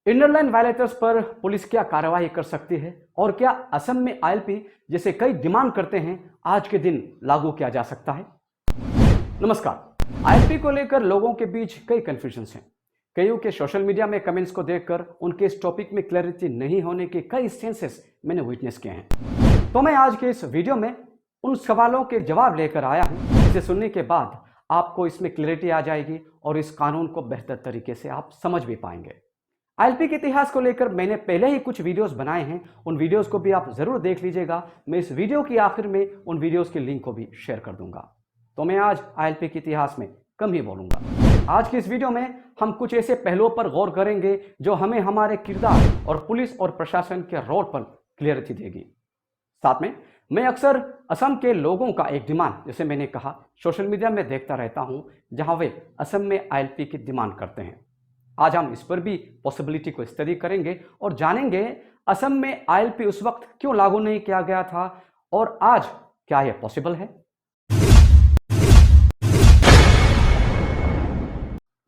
Inner line violators पर police क्या कार्रवाई कर सकती है और क्या असम में आईएलपी जैसे कई डिमांड करते हैं आज के दिन लागू किया जा सकता है। नमस्कार। आईएलपी को लेकर लोगों के बीच कई कंफ्यूजन्स हैं। कईयों के सोशल मीडिया में कमेंट्स को देखकर उनके इस टॉपिक में क्लैरिटी नहीं होने के कई इंस्टेंसेस मैंने विटनेस किए हैं। तो मैं आज के इस वीडियो में उन सवालों के जवाब लेकर आया हूं जिसे सुनने के बाद आपको इसमें क्लैरिटी आ जाएगी और इस कानून को बेहतर तरीके से आप समझ भी पाएंगे। आईएलपी के इतिहास को लेकर मैंने पहले ही कुछ वीडियोस बनाए हैं, उन वीडियोस को भी आप जरूर देख लीजिएगा। मैं इस वीडियो की आखिर में उन वीडियोस के लिंक को भी शेयर कर दूंगा। तो मैं आज आईएलपी के इतिहास में कम ही बोलूंगा। आज की इस वीडियो में हम कुछ ऐसे पहलुओं पर गौर करेंगे जो हमें हमारे किरदार और पुलिस और प्रशासन के रोल पर क्लियरिटी देगी। साथ में मैं अक्सर असम के लोगों का एक डिमांड, जैसे मैंने कहा, सोशल मीडिया में देखता रहता हूं जहां वे असम में आईएलपी की डिमांड करते हैं। आज हम इस पर भी पॉसिबिलिटी को स्टडी करेंगे और जानेंगे असम में आईएलपी उस वक्त क्यों लागू नहीं किया गया था और आज क्या यह पॉसिबल है।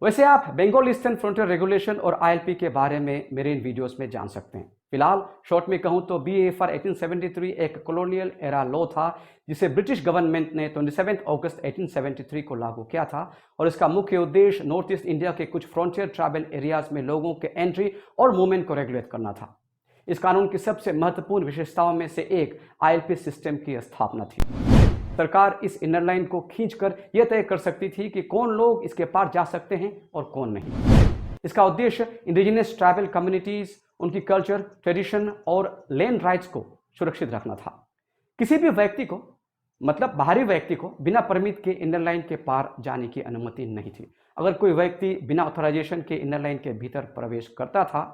वैसे आप बंगाल ईस्टर्न फ्रंटियर रेगुलेशन और आईएलपी के बारे में मेरे इन वीडियोस में जान सकते हैं। फिलहाल शॉर्ट में कहूं तो BAFR 1873 एक कॉलोनियल एरा लॉ था जिसे ब्रिटिश गवर्नमेंट ने 27 अगस्त 1873 को लागू किया था और इसका मुख्य उद्देश्य नॉर्थ ईस्ट इंडिया के कुछ फ्रंटियर ट्राइबल एरियाज में लोगों के एंट्री और मूवमेंट को रेगुलेट करना था। इस कानून की सबसे महत्वपूर्ण विशेषताओं में से एक आईएलपी सिस्टम की स्थापना थी। सरकार इस इनर लाइन को खींचकर यह तय कर सकती थी कि कौन लोग इसके पार जा सकते हैं और कौन नहीं। इसका उद्देश्य इंडिजिनस ट्राइबल कम्युनिटीज, उनकी कल्चर, ट्रेडिशन और लैंड राइट्स को सुरक्षित रखना था। किसी भी व्यक्ति को, मतलब बाहरी व्यक्ति को, बिना परमिट के इनर लाइन के पार जाने की अनुमति नहीं थी। अगर कोई व्यक्ति बिना ऑथराइजेशन के इनर लाइन के भीतर प्रवेश करता था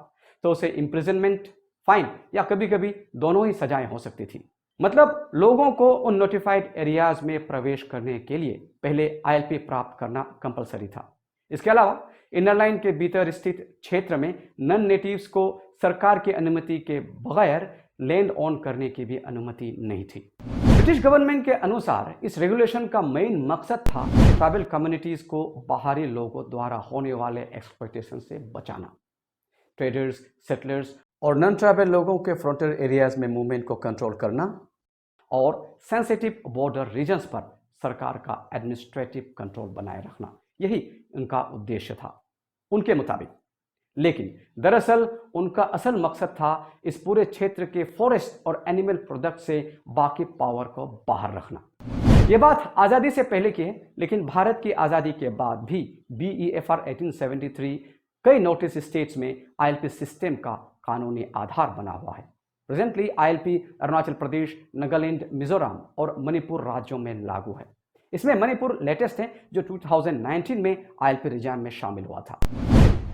तो उसे इम्प्रिजनमेंट, फाइन या कभी कभी दोनों ही सजाएं हो सकती थी। मतलब लोगों को उन नोटिफाइड एरियाज में प्रवेश करने के लिए पहले आईएलपी प्राप्त करना कंपलसरी था। इसके अलावा इनर लाइन के भीतर स्थित क्षेत्र में नॉन नेटिव्स को सरकार की अनुमति के बगैर लैंड ऑन करने की भी अनुमति नहीं थी। ब्रिटिश गवर्नमेंट के अनुसार इस रेगुलेशन का मेन मकसद था ट्राइबल कम्युनिटीज को बाहरी लोगों द्वारा होने वाले एक्सप्लॉयटेशन से बचाना। ट्रेडर्स, सेटलर्स और नॉन ट्राइबल लोगों के फ्रंटियर एरियाज में मूवमेंट को कंट्रोल करना और सेंसिटिव बॉर्डर रीजन्स पर सरकार का एडमिनिस्ट्रेटिव कंट्रोल बनाए रखना, यही उनका उद्देश्य था उनके मुताबिक। लेकिन दरअसल उनका असल मकसद था इस पूरे क्षेत्र के फॉरेस्ट और एनिमल प्रोडक्ट से बाकी पावर को बाहर रखना। यह बात आज़ादी से पहले की है, लेकिन भारत की आज़ादी के बाद भी BAFR 1873 कई नॉर्थ स्टेट्स में आईएलपी सिस्टम का कानूनी आधार बना हुआ है। प्रेजेंटली आईएलपी अरुणाचल प्रदेश, नागालैंड, मिजोरम और मणिपुर राज्यों में लागू है। इसमें मणिपुर लेटेस्ट है जो 2019 में आईएलपी रिजाइम में शामिल हुआ था।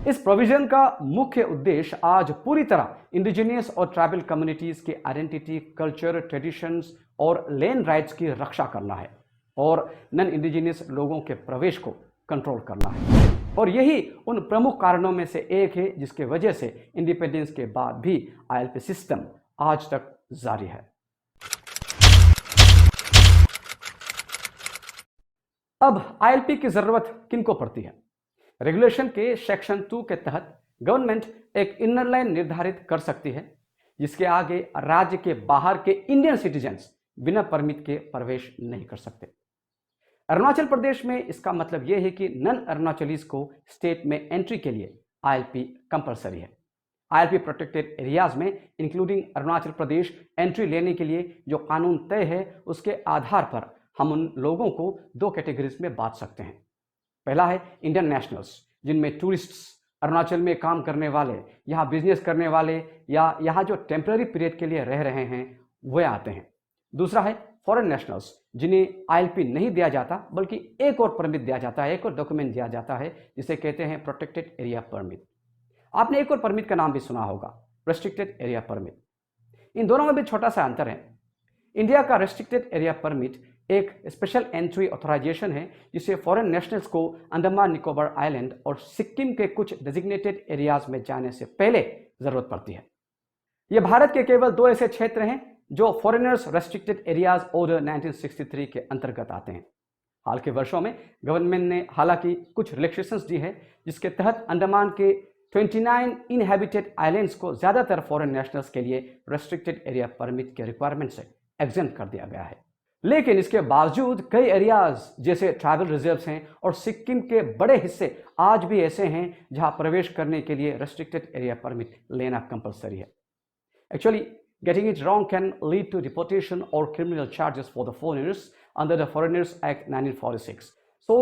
इस प्रोविजन का मुख्य उद्देश्य आज पूरी तरह इंडिजिनियस और ट्राइबल कम्युनिटीज के आइडेंटिटी, कल्चर, ट्रेडिशंस और लैंड राइट्स की रक्षा करना है और नॉन इंडिजिनियस लोगों के प्रवेश को कंट्रोल करना है। और यही उन प्रमुख कारणों में से एक है जिसके वजह से इंडिपेंडेंस के बाद भी आईएलपी सिस्टम आज तक जारी है। अब आईएलपी की जरूरत किनको पड़ती है? रेगुलेशन के सेक्शन 2 के तहत गवर्नमेंट एक इनर लाइन निर्धारित कर सकती है जिसके आगे राज्य के बाहर के इंडियन सिटीजन्स बिना परमिट के प्रवेश नहीं कर सकते। अरुणाचल प्रदेश में इसका मतलब यह है कि नॉन अरुणाचलीज को स्टेट में एंट्री के लिए आईएलपी कंपलसरी है। आईएलपी प्रोटेक्टेड एरियाज में इंक्लूडिंग अरुणाचल प्रदेश एंट्री लेने के लिए जो कानून तय है उसके आधार पर हम उन लोगों को दो कैटेगरीज में बांट सकते हैं। पहला है इंडियन नेशनल्स, जिनमें टूरिस्ट्स, अरुणाचल में काम करने वाले, यहाँ बिजनेस करने वाले या यहाँ जो टेम्पररी पीरियड के लिए रह रहे हैं वे आते हैं। दूसरा है फॉरेन नेशनल्स, जिन्हें आईएलपी नहीं दिया जाता बल्कि एक और परमिट दिया जाता है, एक और डॉक्यूमेंट दिया जाता है जिसे कहते हैं प्रोटेक्टेड एरिया परमिट। आपने एक और परमिट का नाम भी सुना होगा, रेस्ट्रिक्टेड एरिया परमिट। इन दोनों में भी छोटा सा अंतर है। इंडिया का रेस्ट्रिक्टेड एरिया परमिट एक स्पेशल एंट्री ऑथराइजेशन है जिसे फॉरेन नेशनल्स को अंडमान निकोबार आइलैंड और सिक्किम के कुछ डेजिग्नेटेड एरियाज में जाने से पहले जरूरत पड़ती है। यह भारत के केवल दो ऐसे क्षेत्र हैं जो फॉरेनर्स रेस्ट्रिक्टेड एरियाज ऑर्डर 1963 के अंतर्गत आते हैं। हाल के वर्षों में गवर्नमेंट ने हालांकि कुछ रिलैक्सेशंस दी है जिसके तहत अंडमान के 29 इनहैबिटेड आइलैंड्स को ज़्यादातर फॉरेन नेशनल्स के लिए रेस्ट्रिक्टेड एरिया परमिट के रिक्वायरमेंट से एग्जेम्प्ट कर दिया गया है। लेकिन इसके बावजूद कई एरियाज जैसे ट्राइबल रिजर्व्स हैं और सिक्किम के बड़े हिस्से आज भी ऐसे हैं जहां प्रवेश करने के लिए रेस्ट्रिक्टेड एरिया परमिट लेना कंपलसरी है। Actually getting it wrong can lead to deportation or criminal charges for the foreigners under the Foreigners Act 1946. So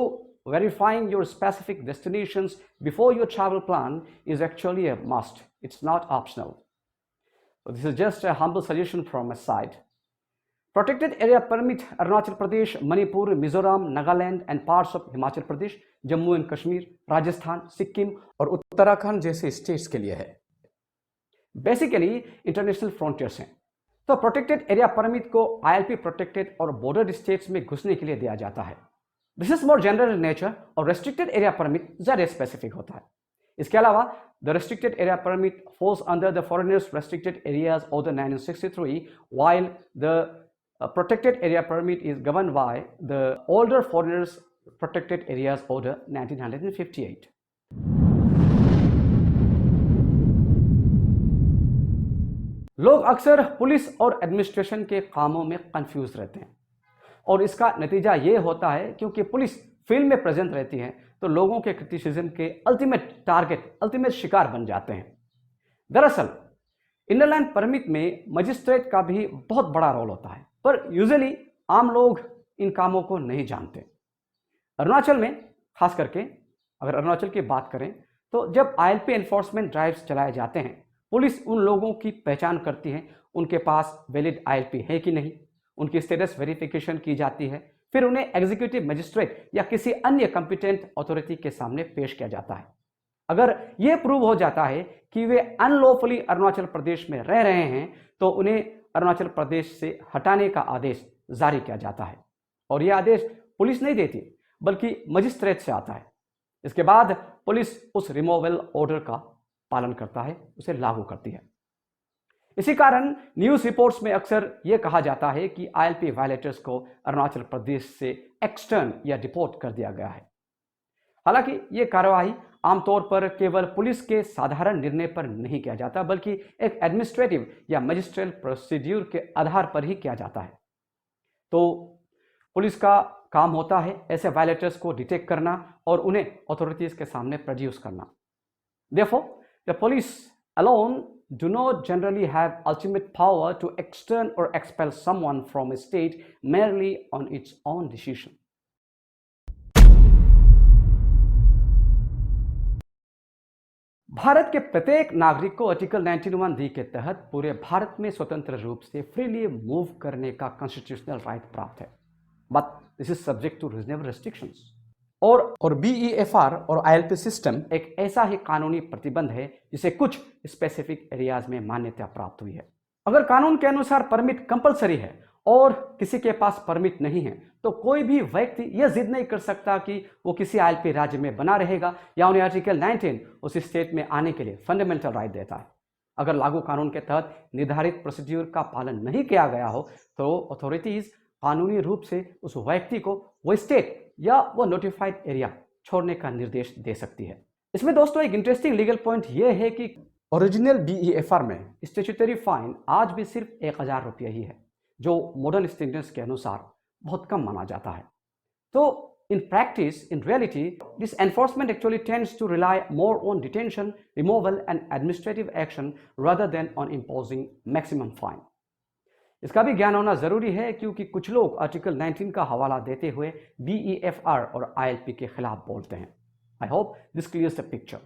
verifying your specific destinations before your travel plan is actually a must. It's not optional. So this is just a humble suggestion from my side. Protected area permit Arunachal Pradesh, Manipur, Mizoram, Nagaland and parts of Himachal Pradesh, Jammu and Kashmir, Rajasthan, Sikkim और उत्तराखंड जैसे states के लिए है। Basically international frontiers हैं। तो protected area permit को ILP protected और border states में घुसने के लिए दिया जाता है। This is more general in nature और रेस्ट्रिक्टेड एरिया परमिट ज़्यादा स्पेसिफिक होता है। इसके अलावा the restricted area permit falls under the foreigners restricted areas order 1963 while the protected area permit is governed by the older foreigners protected areas order 1958. लोग अक्सर police और administration के कामों में कंफ्यूज रहते हैं और इसका नतीजा ये होता है क्योंकि पुलिस फील्ड में प्रेजेंट रहती है तो लोगों के क्रिटिसिज्म के अल्टीमेट टारगेट, अल्टीमेट शिकार बन जाते हैं। दरअसल इनरलैंड परमिट में मजिस्ट्रेट का भी बहुत बड़ा रोल होता है, पर यूजुअली आम लोग इन कामों को नहीं जानते। अरुणाचल में खास करके अगर अरुणाचल की बात करें तो जब आईएलपी एनफोर्समेंट ड्राइव्स चलाए जाते हैं, पुलिस उन लोगों की पहचान करती है, उनके पास वैलिड आईएलपी है कि नहीं, उनकी स्टेटस वेरिफिकेशन की जाती है, फिर उन्हें एग्जीक्यूटिव मजिस्ट्रेट या किसी अन्य कंपिटेंट अथॉरिटी के सामने पेश किया जाता है। अगर यह प्रूव हो जाता है कि वे अनलॉफुली अरुणाचल प्रदेश में रह रहे हैं तो उन्हें अरुणाचल प्रदेश से हटाने का आदेश जारी किया जाता है और यह आदेश पुलिस नहीं देती बल्कि मजिस्ट्रेट से आता है। इसके बाद पुलिस उस रिमूवल ऑर्डर का पालन करता है, उसे लागू करती है। इसी कारण न्यूज़ रिपोर्ट्स में अक्सर यह कहा जाता है कि आईएलपी वायलेटर्स को अरुणाचल प्रदेश से एक्सटर्न या डिपोर्ट कर दिया गया है। हालांकि यह कार्रवाई आमतौर पर केवल पुलिस के साधारण निर्णय पर नहीं किया जाता बल्कि एक एडमिनिस्ट्रेटिव या मजिस्ट्रियल प्रोसीड्यूर के आधार पर ही किया जाता है। तो पुलिस का काम होता है ऐसे वायलेटर्स को डिटेक्ट करना और उन्हें अथॉरिटीज के सामने प्रोड्यूस करना। Therefore, the police alone do not generally have ultimate power to extern or expel someone from a state merely on its own decision. Bharat के प्रत्येक नागरिक को आर्टिकल 19(1) के तहत पूरे भारत में स्वतंत्र रूप से फ्रीली मूव करने का कॉन्स्टिट्यूशनल राइट प्राप्त है, but this is subject to reasonable restrictions. और बीईएफआर और आईएलपी सिस्टम एक ऐसा ही कानूनी प्रतिबंध है जिसे कुछ स्पेसिफिक एरियाज में मान्यता प्राप्त हुई है। अगर कानून के अनुसार परमिट कंपलसरी है और किसी के पास परमिट नहीं है तो कोई भी व्यक्ति यह जिद नहीं कर सकता कि वो किसी आईएलपी राज्य में बना रहेगा या उन्हें आर्टिकल 19 उस स्टेट में आने के लिए फंडामेंटल राइट देता है। अगर लागू कानून के तहत निर्धारित प्रोसीड्यूर का पालन नहीं किया गया हो तो अथॉरिटीज कानूनी रूप से उस व्यक्ति को वो स्टेट या वो नोटिफाइड एरिया छोड़ने का निर्देश दे सकती है। इसमें दोस्तों एक इंटरेस्टिंग लीगल पॉइंट ये है कि ओरिजिनल बीईएफआर में स्टैट्यूटरी फाइन आज भी सिर्फ 1000 रुपये ही है, जो मॉडर्न स्टैंडर्ड्स के अनुसार बहुत कम माना जाता है। तो in practice, in reality, this enforcement actually tends to rely more on detention, removal and administrative action rather than on imposing maximum fine. इसका भी ज्ञान होना जरूरी है क्योंकि कुछ लोग आर्टिकल 19 का हवाला देते हुए बीईएफआर और आईएलपी के खिलाफ बोलते हैं। I hope this clears the picture.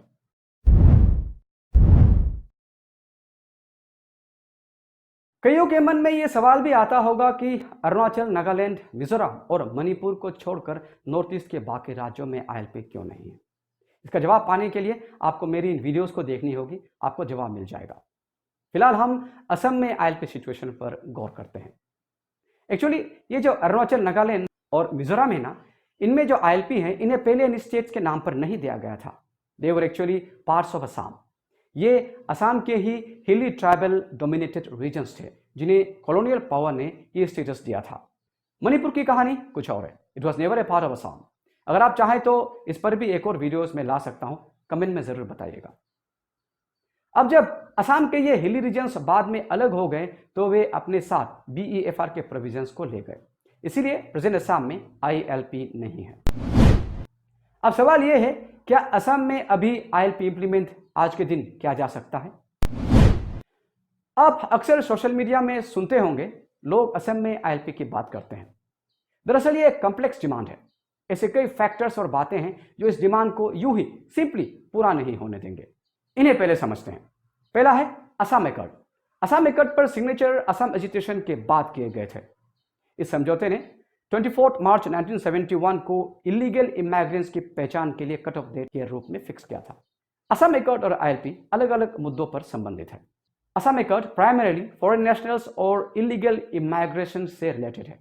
कईयों के मन में यह सवाल भी आता होगा कि अरुणाचल, नागालैंड, मिजोरम और मणिपुर को छोड़कर नॉर्थ ईस्ट के बाकी राज्यों में आईएलपी क्यों नहीं है। इसका जवाब पाने के लिए आपको मेरी इन वीडियोस को देखनी होगी, आपको जवाब मिल जाएगा। फिलहाल हम असम में आईएलपी सिचुएशन पर गौर करते हैं। एक्चुअली ये जो अरुणाचल, नागालैंड और मिजोरम है ना, इनमें जो आईएलपी हैं इन्हें पहले इन स्टेट्स के नाम पर नहीं दिया गया था। They were actually parts of Assam. ये असम के ही हिली ट्राइबल डोमिनेटेड रीजन्स थे जिन्हें कॉलोनियल पावर ने ये स्टेटस दिया था। मणिपुर की कहानी कुछ और है। It was never a part of Assam. अगर आप चाहें तो इस पर भी एक और वीडियोस में ला सकता हूं, कमेंट में जरूर बताइएगा। अब जब असम के ये हिली रीजन्स बाद में अलग हो गए तो वे अपने साथ BEFR के प्रोविजंस को ले गए, इसीलिए प्रेजेंट असम में ILP नहीं है। अब सवाल यह है, क्या असम में अभी ILP इंप्लीमेंट आज के दिन किया जा सकता है? आप अक्सर सोशल मीडिया में सुनते होंगे लोग असम में ILP की बात करते हैं। दरअसल ये एक कॉम्प्लेक्स डिमांड है। ऐसे कई फैक्टर्स और बातें हैं जो इस डिमांड को यूं ही सिंपली पूरा नहीं होने देंगे। इन्हें पहले समझते हैं। पहला है असम एकॉर्ड। असम एकॉर्ड पर सिग्नेचर असम एजिटेशन के बाद किए गए थे। इस समझौते ने 24 मार्च 1971 को इलीगल इमिग्रेंट्स की पहचान के लिए कट ऑफ डेट के रूप में फिक्स किया था। असम एकॉर्ड और ILP अलग अलग मुद्दों पर संबंधित है। Assam accord primarily foreign nationals और इलीगल इमिग्रेशन से रिलेटेड है।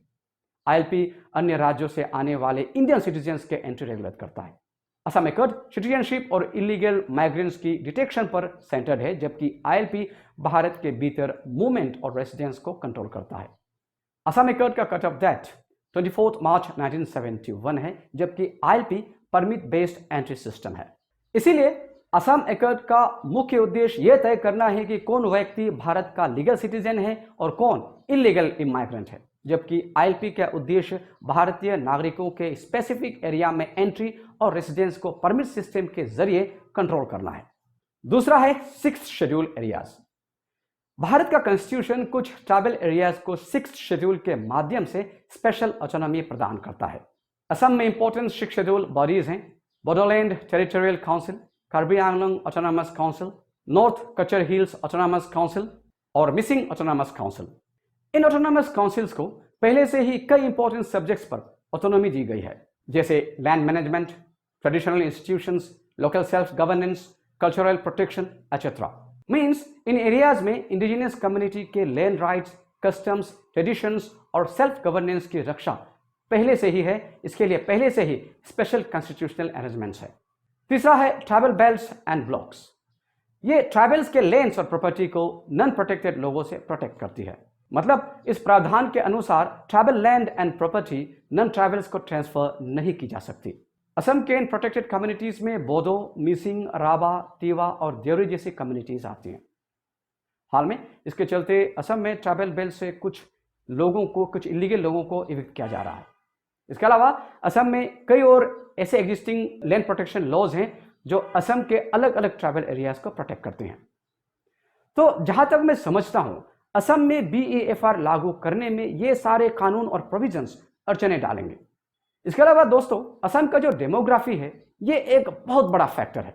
ILP अन्य राज्यों से आने वाले इंडियन सिटीजन्स के एंट्री रेगुलेट करता है। असम एकॉर्ड सिटीजनशिप और इलीगल माइग्रेंट्स की डिटेक्शन पर सेंटर्ड है, जबकि ILP भारत के भीतर मूवमेंट और रेसिडेंस को कंट्रोल करता है। असम एकॉर्ड का कट ऑफ डेट 24 मार्च 1971 है, जबकि ILP permit based entry system है। इसीलिए असम एकॉर्ड का मुख्य उद्देश्य यह तय करना है कि कौन व्यक्ति भारत का लीगल सिटीजन है और कौन इलीगल इमाइग्रेंट है, जबकि ILP का उद्देश्य भारतीय नागरिकों के स्पेसिफिक एरिया में एंट्री और रेसिडेंस को परमिट सिस्टम के जरिए कंट्रोल करना है। दूसरा है 6th शेड्यूल एरियाज। भारत का कॉन्स्टिट्यूशन कुछ ट्राइबल एरियाज को 6th शेड्यूल के माध्यम से स्पेशल ऑटोनॉमी प्रदान करता है। असम में इंपॉर्टेंट 6 शेड्यूल बॉडीज हैं: Bodoland territorial council, Karbi Anglong autonomous council, north कचर हिल्स ऑटोनॉमस काउंसिल और मिसिंग ऑटोनॉमस काउंसिल। इन ऑटोनॉमस काउंसिल्स को पहले से ही कई इंपॉर्टेंट सब्जेक्ट्स पर ऑटोनॉमी दी गई है, जैसे land management, traditional institutions, local self governance, cultural protection etcetera. Means in areas में इंडिजिनियस कम्युनिटी के लैंड राइट्स, कस्टम्स, ट्रेडिशंस और सेल्फ गवर्नेंस की रक्षा पहले से ही है। इसके लिए पहले से ही स्पेशल कॉन्स्टिट्यूशनल अरेंजमेंट्स है। तीसरा है ट्राइबल बेल्ट्स एंड ब्लॉक्स। ये ट्राइबल्स के लैंड्स और प्रॉपर्टी को नॉन प्रोटेक्टेड लोगों से प्रोटेक्ट करती है। मतलब इस प्रावधान के अनुसार tribal land and property non tribals को ट्रांसफर नहीं की जा सकती। असम के इन प्रोटेक्टेड कम्युनिटीज में बोडो, मिसिंग, राभा, तीवा और देवरी जैसी कम्युनिटीज आती हैं। हाल में इसके चलते असम में ट्राइबल बेल्ट से कुछ इलीगल लोगों को इविक्ट किया जा रहा है। इसके अलावा असम में कई और ऐसे एग्जिस्टिंग लैंड प्रोटेक्शन लॉज हैं जो असम के अलग अलग ट्राइबल एरियाज को प्रोटेक्ट करते हैं। तो जहां तक मैं समझता हूं, असम में BEFR लागू करने में ये सारे कानून और प्रोविजंस अड़चने डालेंगे। इसके अलावा दोस्तों, असम का जो डेमोग्राफी है ये एक बहुत बड़ा फैक्टर है।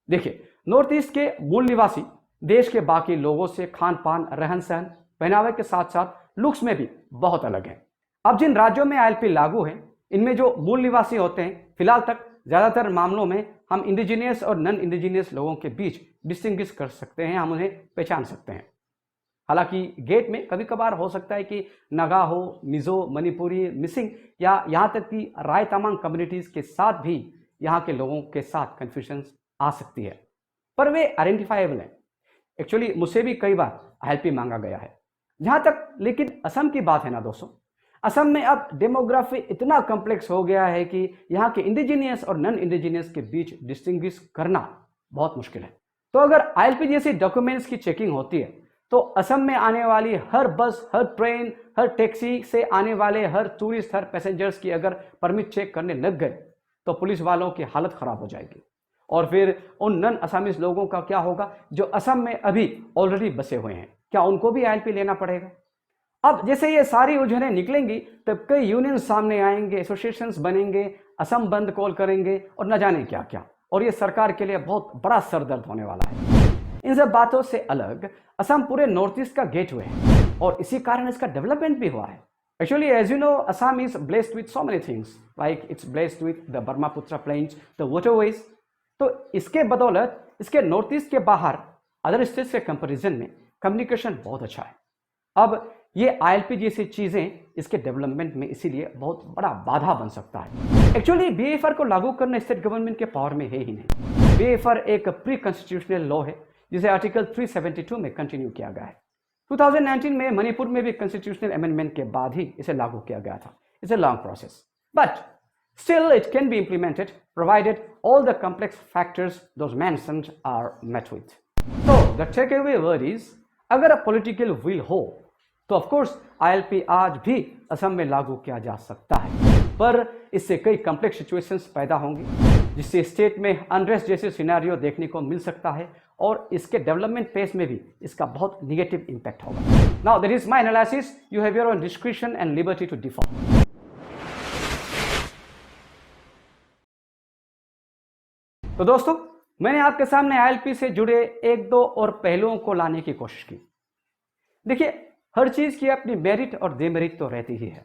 देखिए, नॉर्थ ईस्ट के मूल निवासी देश के बाकी लोगों से खान पान, रहन सहन, पहनावे के साथ साथ लुक्स में भी बहुत अलग है। अब जिन राज्यों में ILP लागू है, इनमें जो मूल निवासी होते हैं, फिलहाल तक ज्यादातर मामलों में हम इंडिजिनियस और नॉन इंडिजिनियस लोगों के बीच डिस्टिंग्विश कर सकते हैं, हम उन्हें पहचान सकते हैं। हालांकि गेट में कभी कभार हो सकता है कि नागा हो, मिजो, मणिपुरी, मिसिंग या यहाँ तक कि राय तमांग कम्युनिटीज के साथ भी यहाँ के लोगों के साथ कन्फ्यूजन आ सकती है, पर वे आइडेंटिफाइबल हैं। एक्चुअली मुझसे भी कई बार ILP मांगा गया है। जहाँ तक लेकिन असम की बात है ना दोस्तों, असम में अब डेमोग्राफी इतना कॉम्प्लेक्स हो गया है कि यहाँ के इंडिजिनियस और नॉन इंडिजिनियस के बीच डिस्टिंग्विश करना बहुत मुश्किल है। तो अगर ILP जैसी डॉक्यूमेंट्स की चेकिंग होती है तो असम में आने वाली हर बस, हर ट्रेन, हर टैक्सी से आने वाले हर टूरिस्ट, हर पैसेंजर्स की अगर परमिट चेक करने लग गए तो पुलिस वालों की हालत खराब हो जाएगी। और फिर उन नॉन असामीज लोगों का क्या होगा जो असम में अभी ऑलरेडी बसे हुए हैं? क्या उनको भी ILP लेना पड़ेगा? अब जैसे ये सारी उलझनें निकलेंगी तब कई यूनियन सामने आएंगे, एसोसिएशंस बनेंगे, असम बंद कॉल करेंगे और न जाने क्या क्या, और ये सरकार के लिए बहुत बड़ा सरदर्द होने वाला है। इन सब बातों से अलग असम पूरे नॉर्थ ईस्ट का गेटवे है और इसी कारण इसका डेवलपमेंट भी हुआ है। Actually as you know, Assam is blessed with so many things, like it's blessed with the Brahmaputra plains, the waterways. तो इसके बदौलत इसके नॉर्थ ईस्ट के बाहर अदर स्टेट्स के कंपैरिजन में कम्युनिकेशन बहुत अच्छा है। अब ये ILP जैसी चीजें इसके डेवलपमेंट में इसीलिए बहुत बड़ा बाधा बन सकता है। एक्चुअली BEFR को लागू करना स्टेट गवर्नमेंट के पावर में है ही नहीं। BEFR एक प्री कॉन्स्टिट्यूशनल लॉ है जिसे आर्टिकल 372 में कंटिन्यू किया गया है। 2019 में मणिपुर में भी कॉन्स्टिट्यूशनल अमेंडमेंट के बाद ही इसे लागू किया गया था। It's a long process, but still it can be implemented provided all the complex factors those mentioned are met with. तो the takeaway word is, अगर पॉलिटिकल विल हो तो ऑफ कोर्स आईएलपी आज भी असम में लागू किया जा सकता है, पर इससे कई कॉम्प्लेक्स सिचुएशंस पैदा होंगी, जिससे स्टेट में अनरेस्ट जैसे सिनेरियो देखने को मिल सकता है और इसके डेवलपमेंट फेज में भी इसका बहुत निगेटिव इंपैक्ट होगा। Now that is my analysis, you have your own description and liberty to differ. तो दोस्तों, मैंने आपके सामने आईएलपी से जुड़े एक दो और पहलुओं को लाने की कोशिश की। देखिए, हर चीज की अपनी मेरिट और डिमेरिट तो रहती ही है,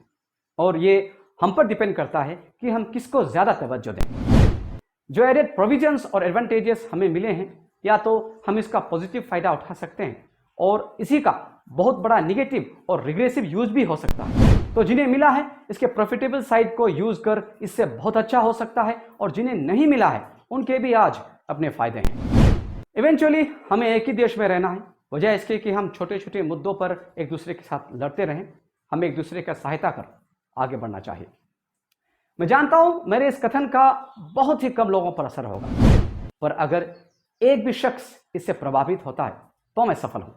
और ये हम पर डिपेंड करता है कि हम किसको ज्यादा तवज्जो दें। जो एडेड प्रोविजंस और एडवांटेजेस हमें मिले हैं, या तो हम इसका पॉजिटिव फायदा उठा सकते हैं और इसी का बहुत बड़ा निगेटिव और रिग्रेसिव यूज भी हो सकता है। तो जिन्हें मिला है इसके प्रॉफिटेबल साइड को यूज कर इससे बहुत अच्छा हो सकता है, और जिन्हें नहीं मिला है उनके भी आज अपने फायदे हैं। इवेंचुअली हमें एक ही देश में रहना है, वजह इसके कि हम छोटे छोटे मुद्दों पर एक दूसरे के साथ लड़ते रहें, हमें एक दूसरे का सहायता कर आगे बढ़ना चाहिए। मैं जानता हूं मेरे इस कथन का बहुत ही कम लोगों पर असर होगा, पर अगर एक भी शख्स इससे प्रभावित होता है तो मैं सफल हूं।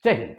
जय हिंद।